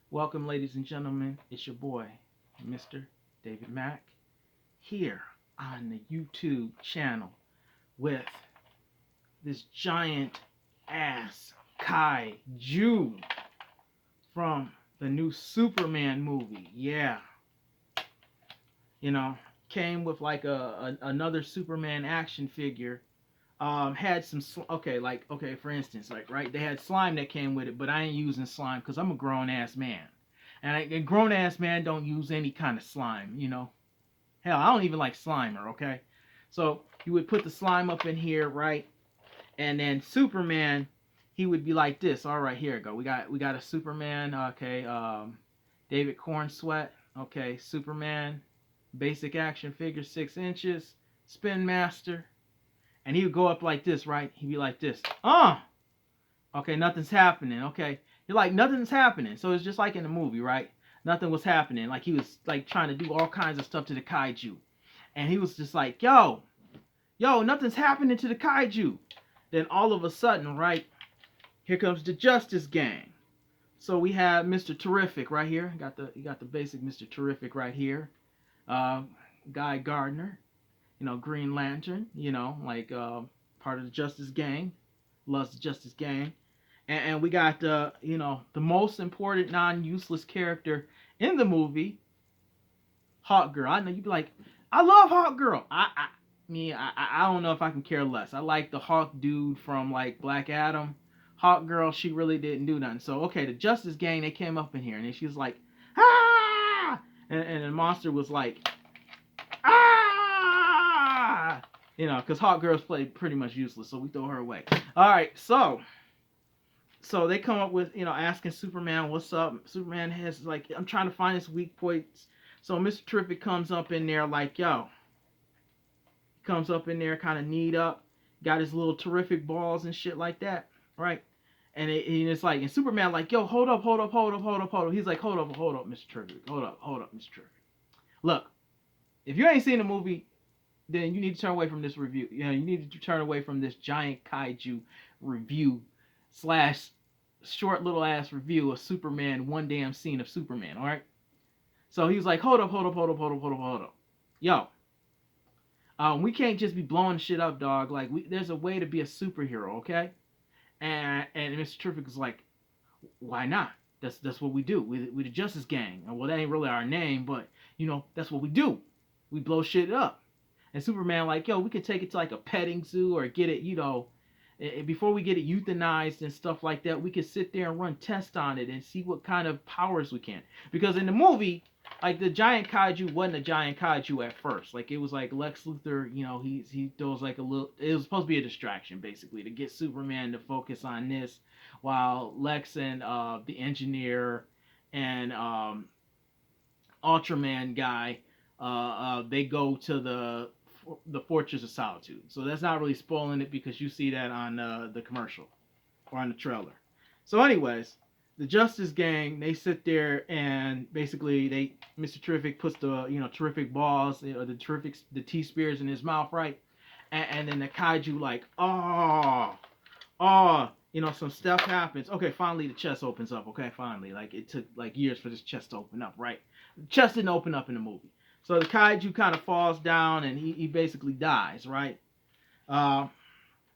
Welcome, ladies and gentlemen. It's your boy, Mr. David Mack, here on the YouTube channel with this giant ass Kaiju from the new Superman movie. Yeah, you know, came with like another Superman action figure. Had some okay, for instance, like right, they had slime that came with it, but I ain't using slime because I'm a grown ass man, and a grown ass man don't use any kind of slime. Hell, I don't even like Slimer. Okay, so you would put the slime up in here, right, and then Superman, he would be like this. All right, here we go. We got a Superman. Okay, David Corn Sweat. Okay, Superman, basic action figure, 6 inches, Spin Master, and he would go up like this, right? He'd be like this. Okay, nothing's happening. Okay, you're like nothing's happening. So it's just like in the movie, right? Nothing was happening. Like he was like trying to do all kinds of stuff to the kaiju, and he was just like, yo, nothing's happening to the kaiju. Then all of a sudden, right, here comes the Justice Gang. So we have Mr. Terrific right here. You got the basic Mr. Terrific right here. Uh, Guy Gardner, Green Lantern, like part of the Justice Gang, loves the Justice Gang. And we got the most important non-useless character in the movie, Hawk Girl. I know you'd be like, I love Hawk Girl. I don't know if I can care less. I like the Hawk dude from like Black Adam. Hawk Girl, she really didn't do nothing. So okay, the Justice Gang, they came up in here and then she was like, ah, and the monster was like, ah, because Hawk Girl's played pretty much useless, so we throw her away. All right, so they come up with asking Superman what's up. Superman has like, I'm trying to find his weak points. So Mr. Terrific comes up in there like, yo, comes up in there kind of kneed up, got his little terrific balls and shit like that, right? And it's like, and Superman like, yo, hold up. He's like, hold up, Mr. Terrific, hold up, Mr. Terrific. Look, if you ain't seen the movie, then you need to turn away from this review. You need to turn away from this giant kaiju review slash short little ass review of Superman, one damn scene of Superman. All right. So he was like, hold up. Yo, we can't just be blowing shit up, dog. Like, there's a way to be a superhero, okay? And Mr. Terrific was like, why not? That's what we do. We the Justice Gang. Well, that ain't really our name, but that's what we do. We blow shit up. And Superman like, yo, we could take it to like a petting zoo or get it, before we get it euthanized and stuff like that, we could sit there and run tests on it and see what kind of powers we can. Because in the movie, like the giant kaiju wasn't a giant kaiju at first. Like it was like Lex Luthor, he throws like a little. It was supposed to be a distraction basically to get Superman to focus on this, while Lex and the engineer and Ultraman guy, they go to the Fortress of Solitude. So that's not really spoiling it because you see that on the commercial or on the trailer. So, anyways, the Justice Gang, they sit there and basically Mr. Terrific puts the terrific balls, the T spears in his mouth, right? And then the kaiju like, some stuff happens. Okay, finally the chest opens up. Okay, finally, like it took like years for this chest to open up, right? The chest didn't open up in the movie. So the kaiju kind of falls down and he basically dies, right? Uh,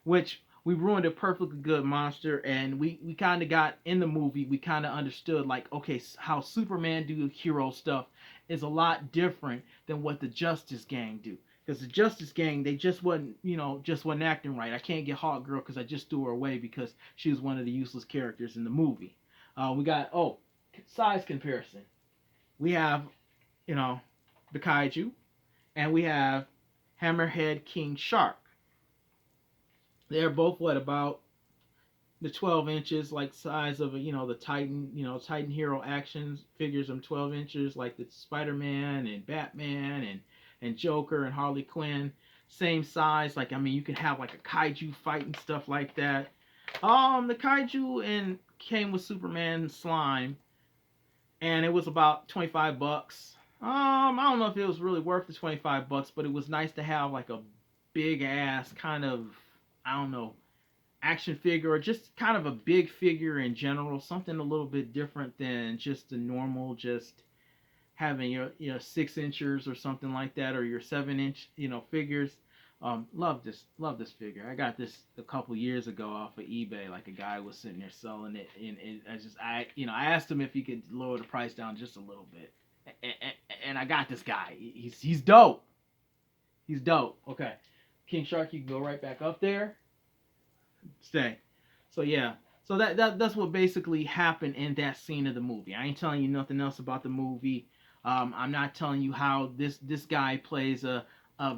which we ruined a perfectly good monster, and we kind of got in the movie, we kind of understood like, okay, how Superman do hero stuff is a lot different than what the Justice Gang do. Because the Justice Gang, they just wasn't acting right. I can't get Hawk Girl because I just threw her away because she was one of the useless characters in the movie. We got size comparison. We have the Kaiju, and we have Hammerhead King Shark. They're both about the 12 inches, like size of the Titan, Titan hero action figures. Them 12 inches, like the Spider-Man and Batman and Joker and Harley Quinn, same size. Like, I mean, you could have like a kaiju fight and stuff like that. The kaiju and came with Superman slime, and it was about $25. I don't know if it was really worth the $25, but it was nice to have like a big ass kind of, I don't know, action figure, or just kind of a big figure in general, something a little bit different than just the normal, just having your 6 inchers or something like that, or your 7 inch figures. Love this figure. I got this a couple years ago off of eBay. Like a guy was sitting there selling it, and I asked him if he could lower the price down just a little bit, and I got this guy. He's dope. He's dope. Okay, King Shark, you can go right back up there. Stay. So yeah. So that's what basically happened in that scene of the movie. I ain't telling you nothing else about the movie. I'm not telling you how this guy plays a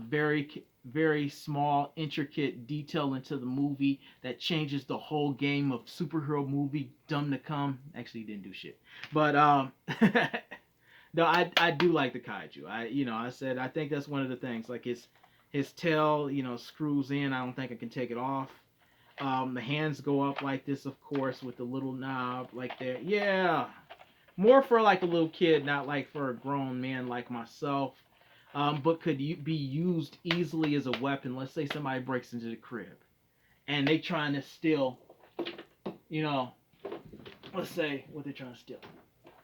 very small, intricate detail into the movie that changes the whole game of superhero movie dumb to come. Actually, he didn't do shit, but no, I do like the kaiju. I said I think that's one of the things. Like his tail screws in. I don't think I can take it off. The hands go up like this, of course, with the little knob like that. Yeah, more for like a little kid, not like for a grown man like myself. But could be used easily as a weapon. Let's say somebody breaks into the crib and they trying to steal, let's say what they're trying to steal.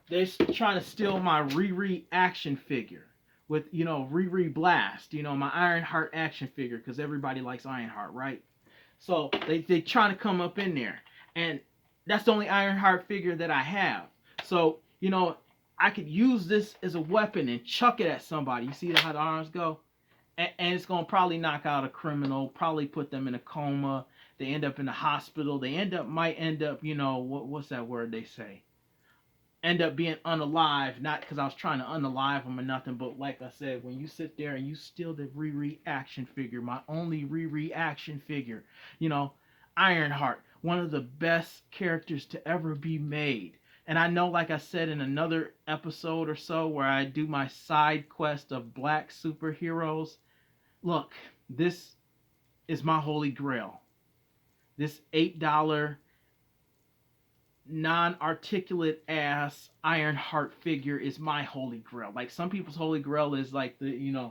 They're trying to steal my Riri action figure with, Riri Blast, my Ironheart action figure, because everybody likes Ironheart, right? So they trying to come up in there, and that's the only Ironheart figure that I have. So I could use this as a weapon and chuck it at somebody. You see how the arms go, and it's gonna probably knock out a criminal, probably put them in a coma. They end up in the hospital. Might end up, what's that word they say? End up being unalive, not because I was trying to unalive them or nothing, but like I said, when you sit there and you steal the Riri action figure, my only Riri action figure, Ironheart, one of the best characters to ever be made. And I know, like I said in another episode or so, where I do my side quest of black superheroes, look, this is my holy grail. This $8 non-articulate ass Ironheart figure is my holy grail. Like some people's holy grail is like the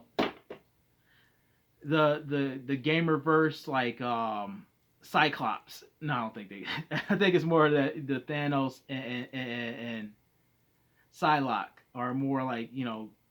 gamerverse, like Cyclops. No, I don't think they. I think it's more the Thanos and Psylocke, or more like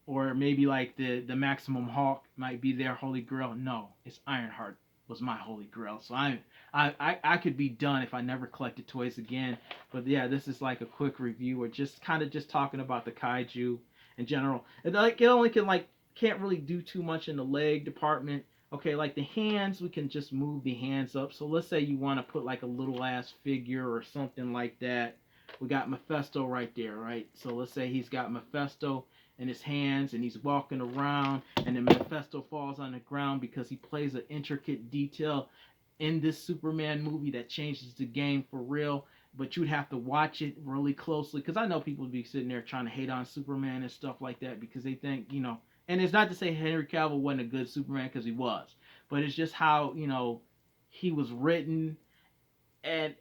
or maybe like the Maximum Hawk might be their holy grail. No, it's Ironheart was my holy grail. So I could be done if I never collected toys again. But yeah, this is like a quick review, or just kind of just talking about the kaiju in general. And like it only can like can't really do too much in the leg department. Okay, like the hands, we can just move the hands up. So let's say you want to put like a little ass figure or something like that. We got Mephisto right there, right? So let's say he's got Mephisto in his hands and he's walking around, and then Mephisto falls on the ground because he plays an intricate detail in this Superman movie that changes the game for real. But you'd have to watch it really closely, because I know people would be sitting there trying to hate on Superman and stuff like that because they think, and it's not to say Henry Cavill wasn't a good Superman, because he was, but it's just how, he was written, and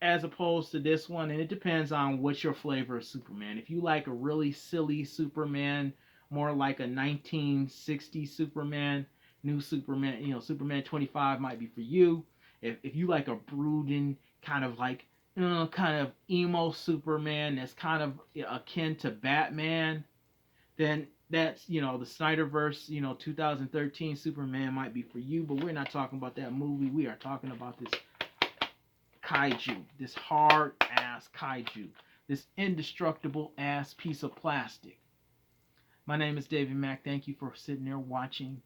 as opposed to this one, and it depends on what your flavor of Superman. If you like a really silly Superman, more like a 1960s Superman, new Superman, Superman 25 might be for you. If you like a brooding kind of like, kind of emo Superman that's kind of akin to Batman, then that's, the Snyderverse, 2013 Superman might be for you. But we're not talking about that movie. We are talking about this kaiju, this hard ass kaiju, this indestructible ass piece of plastic. My name is David Mack. Thank you for sitting there watching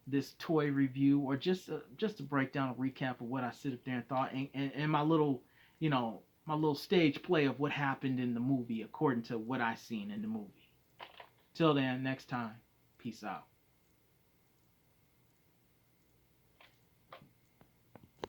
this toy review, or just a breakdown, a recap of what I sit up there and thought, and my little, my little stage play of what happened in the movie according to what I seen in the movie. Till then, next time, peace out.